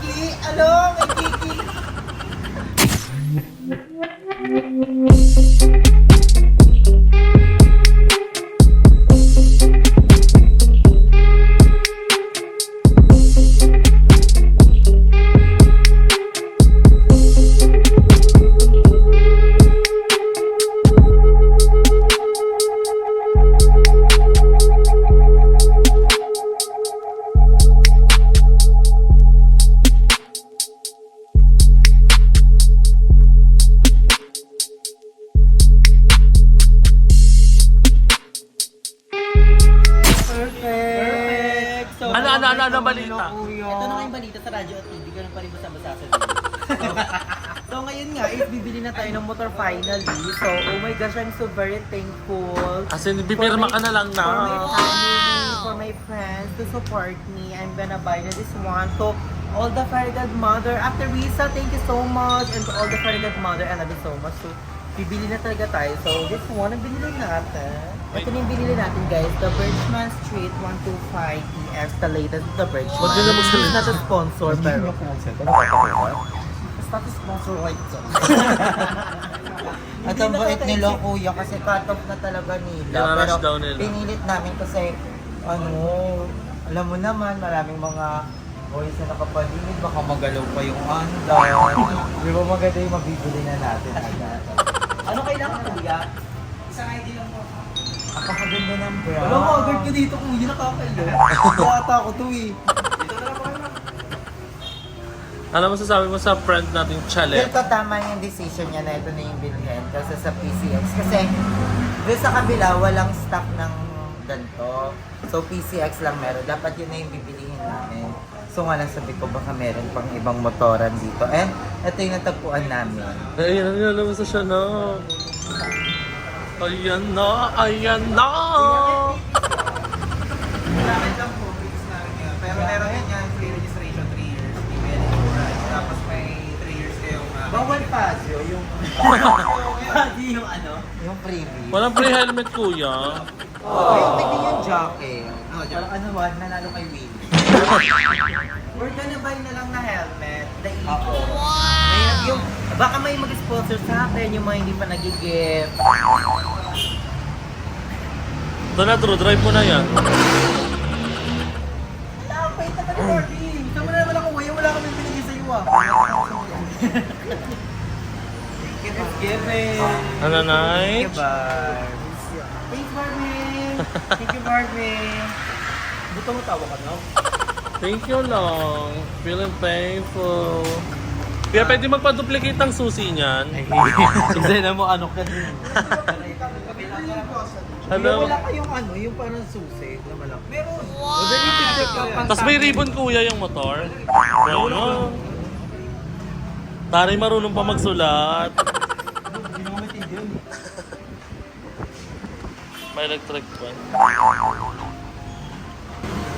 Kiki! Ano? May Kiki! Perfect! So, Ano balita? Ito na kayong balita sa radyo at TV. Ganun pa rin basta-basta sa So ngayon nga, is bibili na tayo ng motor finally. So, oh my gosh, I'm so very thankful. As in, bipirma ka na lang na. For my family, for my friends to support me. I'm gonna buy na this one. So, all the Fairy Godmother, after Risa, thank you so much. And to all the Fairy Godmother, I love you so much. So, bibili na talaga tayo. So, this one, ang binili natin. Ito na yung binili natin, guys. The Birchman Street 125 EX, the latest the Birchman. Wag nyo na This is magsalita. not a sponsor, pero... Basta to sponsor right so. At ang bait nila, kuya, kasi cut off na talaga nila. Dinarush Pero daw nila. pinilit namin kasi, alam mo naman, maraming mga boys na nakapaligid, baka magalaw pa yung andar. Di ba maganda yung mabibili na natin agad? Ano kailangan, kuya? Isang ID lang po. Napakaganda ng bra. Alam mo, agad ko dito kuya, nakakailo. Yata ako to eh. Dito na lang po kayo. Ano masasabi mo sa friend nating Chalet? Dito tama yung decision niya na ito na yung bilhin kasi sa PCX. Kasi doon sa kabila, walang stock ng ganito. So PCX lang meron. Dapat yun na yung bibilihin namin. So nga lang sabi ko baka meron pang ibang motoran dito. And ito yung natagpuan namin. Ayan, alam mo sa siya na. Ayan na, ayan na. Malapit lang po, fix namin yun. Pero meron din yan, free registration, 3 years. Email insurance. Tapos may 3 years kayong... Bawal Fazio, yung Hindi yung ano? yung freebie. Walang free helmet, kuya. Ay, pwede yung jacket. Ano, Parang ano one, nanalo kay Willie. We're gonna buy na lang na helmet, the Eco. Wow! Yung, baka may mag-sponsor sa akin, yung mga hindi pa nag-gift. Ito na, true drive mo na yan. Wala, wait na ka ni Barbie. Tama na naman ako, kuya. Wala kami binigay sa iyo ah. It's given. Ano, Thank Night? you, Barbie. Thanks, Barbie. Thank you, Barbie. Buto mo tawa ka na? Thank you lang. Feeling painful. Kaya pwede magpa-duplicate ang susi niyan. Kasi na mo ano ka din. Hello? Wala kayong ano, yung parang susi na malaki. Meron. Madali picture ka pang Tapos may ribbon, kuya, yung motor. Ano? Taray marunong pa magsulat. Hindi mo matindi yun. May electric fan.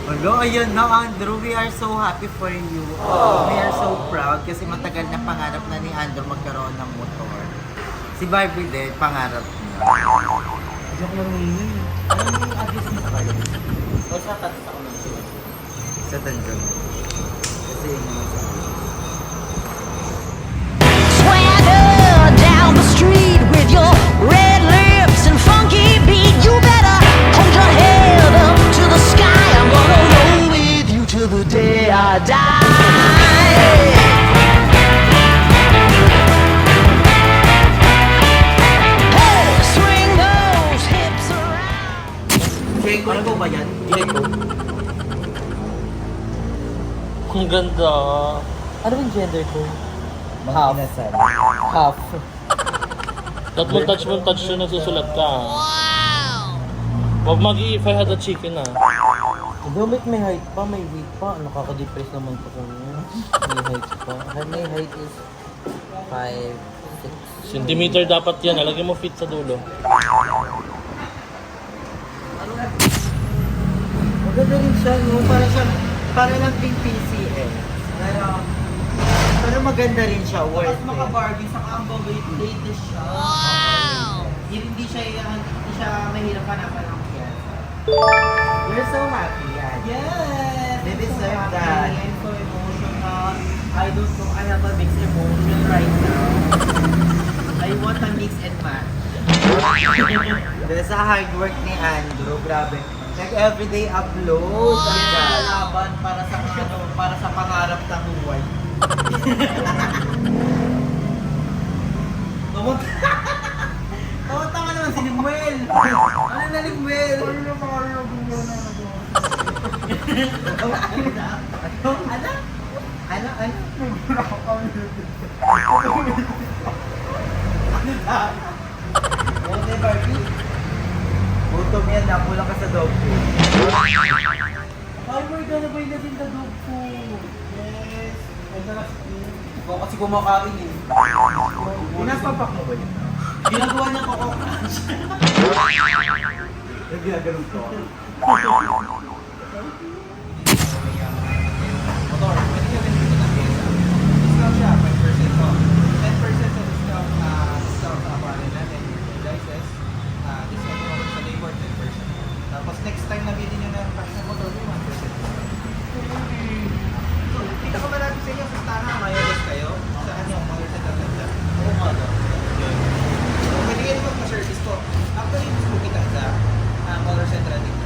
Hello, ayun na Andrew, we are so happy for you. We are so proud kasi matagal na pangarap na ni Andrew magkaroon ng motor. Si Barbie din, pangarap niya. Joke lang yun. Ano yung address mo sa kayo? O sa katas ako ng show? Sa Tanjong. Kasi yun yung sa Swagger down the street with your red lips and funky beat. You better hold your head up to the sky. I'm gonna roll with you till the day I die. Hey, swing those hips around. Diego, ikaw ba yan? Diego. Ang ganda. Ano yung gender ko? Half. Half. Touch yun nasusulat ka. Huwag mag-i-if I had a chicken ah. Gamit may height pa, may weight pa. Nakaka-depress naman po kung may height pa. My height is 5'6". Centimeter dapat yan. Alagyan mo feet sa dulo. Maganda rin siya, no? Para lang din PCX. Pero maganda rin siya, worth Tapos it. maka-Barbie, saka ang latest siya. Hindi siya mahirap hanapan ng yan. We're so happy, yan. Yes! They I'm so deserve happy. that. I'm so emotional. don't know. I have a mixed emotion right now. I want a mix and match. Dahil sa hard work ni Andrew, grabe. Everyday upload. Ang laban para sa para sa pangarap ng buhay. Tawa ka naman si Limuel. Ano na Limuel? Ano? Okay, Barbie. Gutom yan, nakulang ka sa dog food. Ay, we're gonna buy na din the dog food. Yes. Ikaw kasi kumakain eh. Pinapapak mo ba yun? Ginagawa niya ko crunch. Ginagawa ko. Motor, pwede ka rin dito ng pyesa. Discount siya, 5% off. 10% sa discount sa apartment natin. Devices, discount mo sa labor, 10%. Tapos next time na bilhin nyo ng cash ng motor, 1%. So, kita ko malapit sa inyo sa Stana, mayroon kayo. Saan yung mga center center? Oo nga daw. Yun. So, pwede kayo magpa-service ko. Actually, mas po kita sa Color Central dito.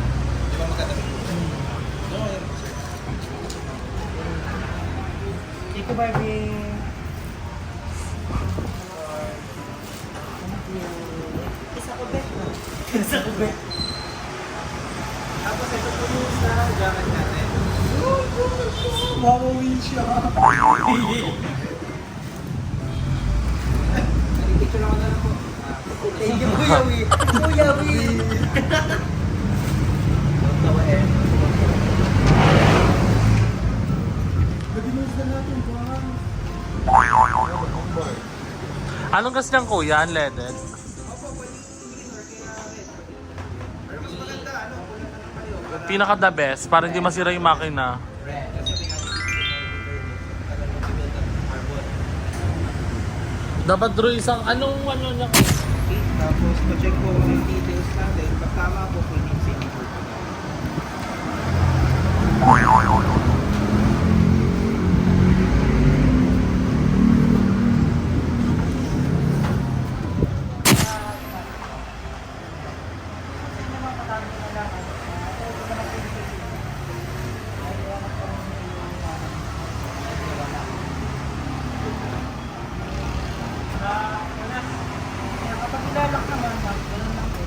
Di ba magkatabi? Doon kayo magpa-service. Thank you, Barbie. Isa ko bet. Isa ko bet. Tapos ito po yung sa jacket natin. Mawawin siya. Picture lang ako na lang po. Thank you, Kuya Will. Kuya Will. Tawa eh. Nadinos na natin, Juan. Anong gas niyang kuya? Unleaded? Pero mas maganda, ano, kulang na lang kayo. Pinaka the best para hindi masira yung makina. Red. Kasi may ating picture na carbon. Dapat Drew isang anong ano niya? Okay, tapos pa-check po yung details natin. Pag tama po, pwede yung safety for po. Kapag ilalak naman, ganun lang po.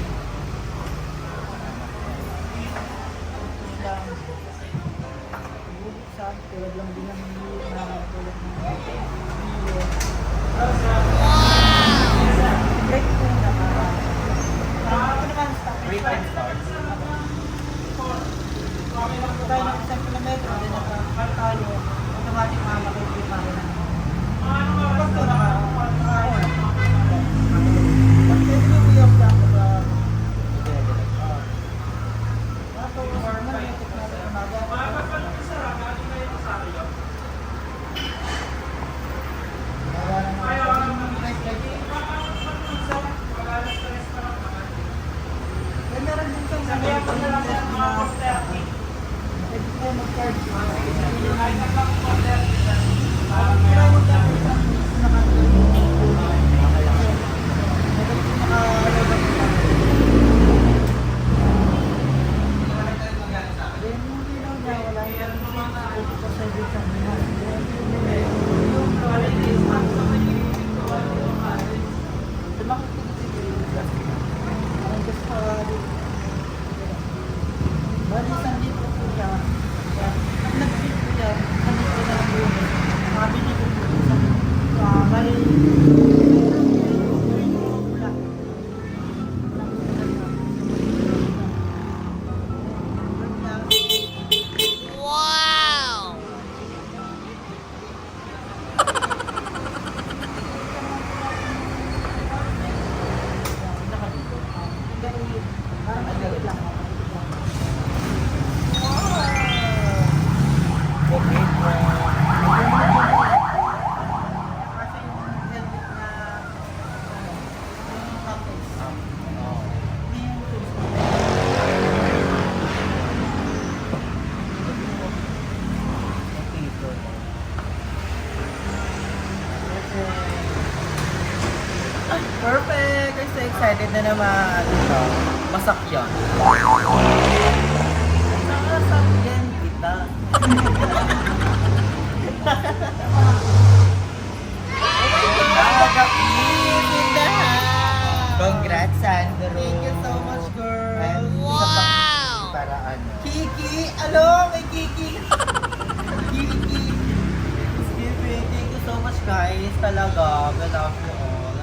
Perfect! I'm so excited na naman. Masakyan. Masakyan kita. Congrats, Sandro. Thank you so much, girl. And wow! Para ano? Kiki! Alo! May Kiki! Kiki! Thank you so much, guys. Talaga. I love you all.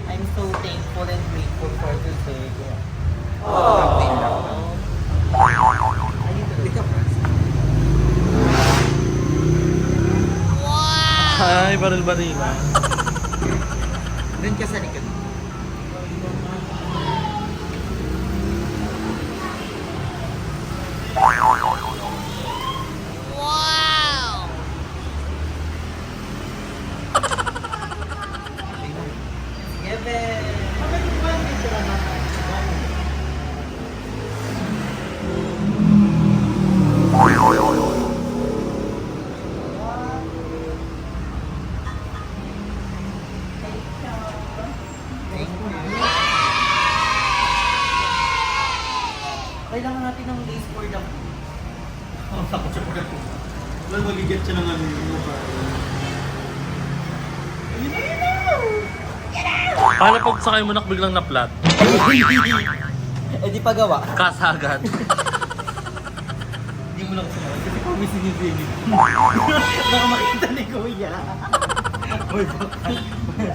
I'm so thankful and grateful for today. Ay, baril-barila. Doon ka sa likod. Kailangan natin ng lace for the Well, magigit siya ng ano yun. Paano pag sakay mo na biglang na-flat? Eh di pagawa. Kasagad. Hindi mo lang sumagot. Kasi pumisin yung baby. Baka makita ni Kuya.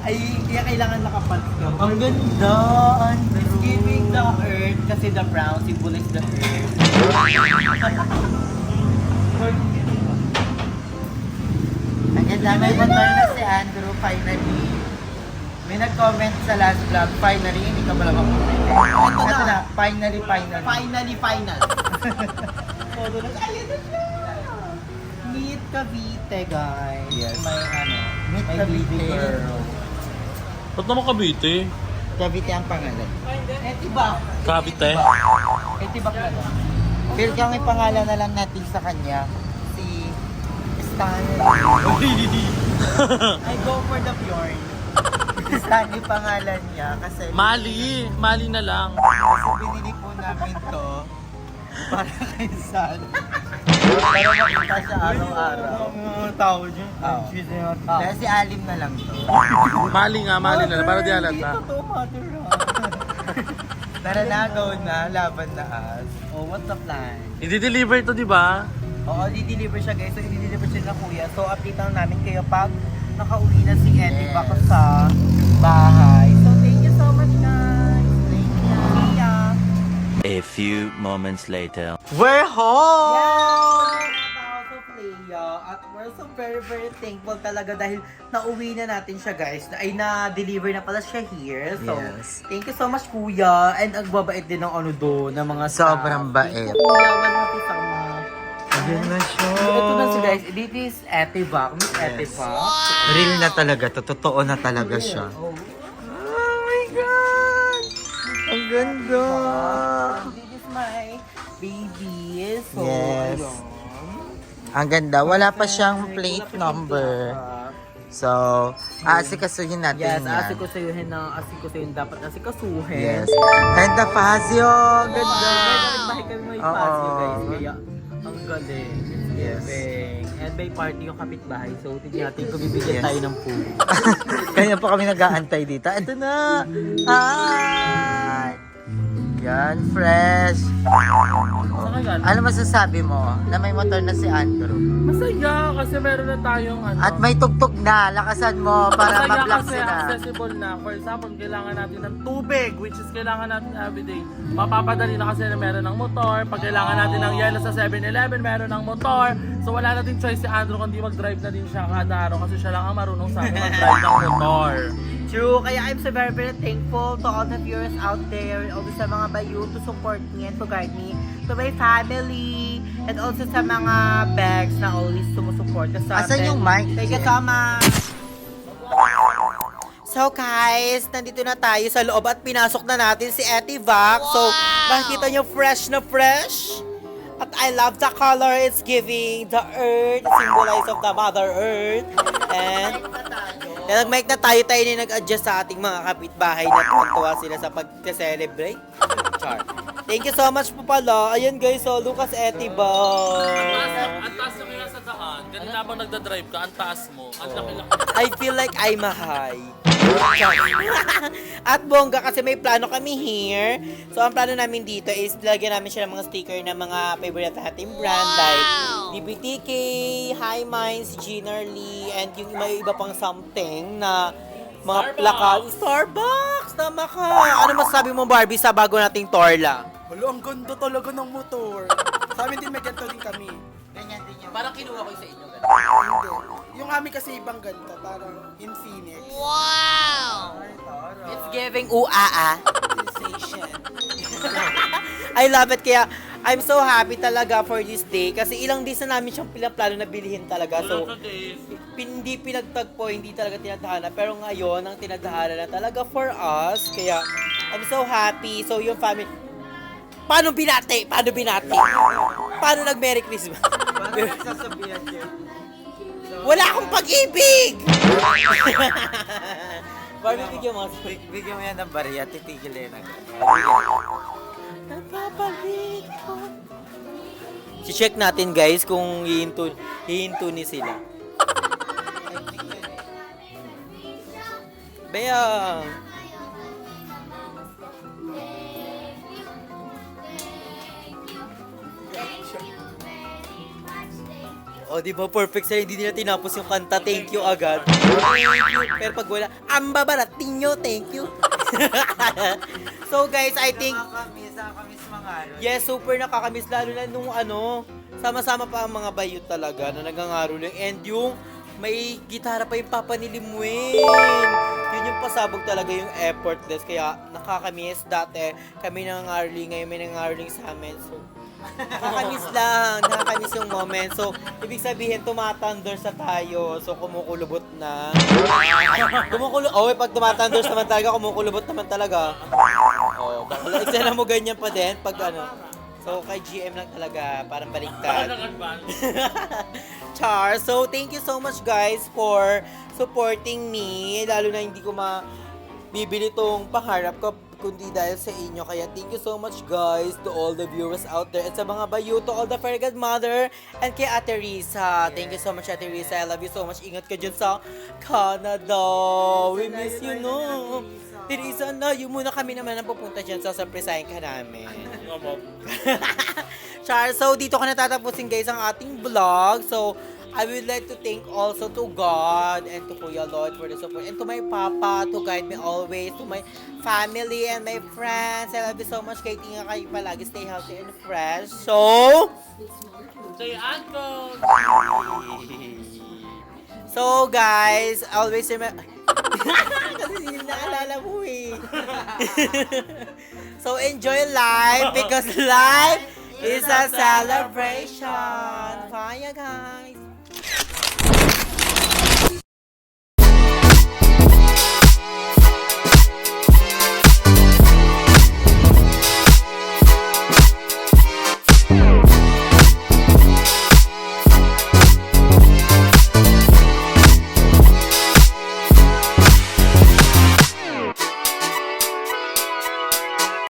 Ay, kaya kailangan nakapants ka. Ang ganda! It's giving the earth kasi the brown symbolize the earth. Ang ganda, may motor na si Andrew, finally. May nag-comment sa last vlog, finally, hindi ka pala makulit. Ito na, finally. Finally, final. Ayun na siya! Meet Cavite, guys. Yes. May ano, Meet may Cavite. baby girl. Ba't naman Cavite? Cavite ang pangalan. Etibak. Cavite? Etibak na lang. Feel kang ipangalan na lang natin sa kanya, si Stanley. I go for the Bjorn. Stanley pangalan niya kasi Mali na lang. kasi binili po namin to para kay San. Para makita siya araw-araw. Mga tao dyan. Oo. She's not tao. Kaya si Alim na lang to. Mali na lang. Para di halata. Totoo, mother. Tara na, go na, laban na as. Oh, what's the plan? I-deliver to, di ba? Oo, di-deliver siya guys. So, i-deliver siya ng kuya. So, update lang namin kayo pag nakauwi na si Eddie Yes. baka sa bahay. So, thank you so much guys. Thank you. Yeah. A few moments later. We're home! Yeah! At we're so very, very thankful talaga dahil nauwi na natin siya guys. Ay na-deliver na pala siya here. So, Yes. thank you so much kuya. And ang babait din ng ano doon, ng mga staff. Sobrang Thank bait. you kuya. Maraming so much. Ayan na siya. Ito na si guys. This is Etibak. Miss Etibak. Real na talaga to. Totoo na talaga siya. Oh. Oh my God! Ang ganda! This is my baby. So, Yes. ayun. Ang ganda. Wala pa siyang plate number. So, aasikasuhin natin Yes, yan. asikasuhin dapat asikasuhin. Yes. And the Fazio! Ganda! Bahay kami may Oo. patio guys, kaya ang galing. Yes. Giving. And may party yung kapitbahay, so tignan natin kung bibigyan Yes. tayo ng food. Kaya po kami nag-aantay dito. Ito na! Ay! Yan, fresh. Saka yan. Ano masasabi mo na may motor na si Andrew? Masaya kasi meron na tayong ano. At may tugtog na. Lakasan mo para Masaya ma-block kasi sila. accessible na. For example, kailangan natin ng tubig, which is kailangan natin everyday. Mapapadali na kasi na meron ng motor. Pag kailangan natin ng yelo sa 7-Eleven, meron ng motor. So wala natin choice si Andrew kundi mag-drive na din siya kada araw kasi siya lang ang marunong sa akin mag-drive ng motor. True, kaya I'm so very, very thankful to all the viewers out there, also sa mga bayu to support me and to guide me, to my family, and also sa mga bags na always sumusuporta sa atin. Asan yung mic? Thank you so much! So guys, nandito na tayo sa loob at pinasok na natin si Etibak. So, makikita nyo fresh na fresh. At I love the color it's giving the earth, symbolize of the Mother Earth. And Nag-mic na tayo na nag-adjust sa ating mga kapitbahay na tuwan-tuwa sila sa pag-celebrate. Char. Thank you so much po pala. Ayan guys, so Lucas Etiba. Ang taas na kaya sa daan. Ganun habang nagdadrive ka, ang taas mo. Ang laki-laki. I feel like I'm a high. At bongga kasi may plano kami here. So ang plano namin dito is lagyan namin siya ng mga sticker ng mga favorite nating brand like DBTK, High Minds, Ginnerly, and yung may iba pang something na mga plakat. Starbucks! Tama ka! Ano masasabi mo Barbie sa bago nating Torla? Wala, ang ganda talaga ng motor. Sa amin din may ganito din kami. Ganyan din yung... Parang kinuha ko sa inyo. Hindi. Yung amin kasi ibang ganito, parang in Phoenix. It's giving uaa. Sensation. I love it. Kaya, I'm so happy talaga for this day. Kasi ilang days na namin siyang pinaplano na bilhin talaga. So, hindi pinagtagpo, hindi talaga tinadhana. Pero ngayon, ang tinadhana na talaga for us. Kaya, I'm so happy. So, yung family... Paano binati? Paano binati? Paano nag-Merry Christmas? Parang nagsasabihan siya. Wala akong pag-ibig! Barbie, bigyan mo. Bigyan mo yan ng bariya, titigil yan. Nagpapalik ko. Si-check natin guys kung hihinto ni sila. Bea! O, di ba perfect sa'yo? Hindi nila tinapos yung kanta. Thank you agad. Thank you. Pero pag wala, ambabarating nyo. Thank you. So guys, I think... Nakakamiss mga ano. Yes, super nakakamiss. Lalo na nung sama-sama pa ang mga bayot talaga na nagangaroling. And yung may gitara pa yung papa ni Limuel. Yun yung pasabog talaga yung effortless. Kaya nakakamiss. Dati kami nangangaroling. Ngayon may nangangaroling sa amin. So, nakakamiss lang. Nakakamiss yung moment. So, ibig sabihin, tumatanders na tayo. So, kumukulubot na. Pag tumatanders naman talaga, kumukulubot naman talaga. Oh, eksena mo ganyan pa din pag ano. So, kay GM lang talaga, parang baliktad. Char. So, thank you so much guys for supporting me. Lalo na hindi ko bibili tong pangarap ko kundi dahil sa inyo. Kaya thank you so much guys to all the viewers out there. At sa mga bayu, to all the fairy godmother and kay Ate Risa. Thank you so much Ate Risa. I love you so much. Ingat ka dyan sa Canada. We miss you no. Teresa na, yun muna kami naman ang pupunta dyan sa surprisahin ka namin. Char, so dito ko natatapusin guys ang ating vlog. So, I would like to thank also to God and to Kuya Lord for the support. And to my papa, to guide me always. To my family and my friends. I love you so much. Kaya tingnan kayo palagi. Stay healthy and fresh. So, Say Uncle! so guys, always remember... Kasi hindi naalala mo eh. So, enjoy life because life is a celebration. Bye guys.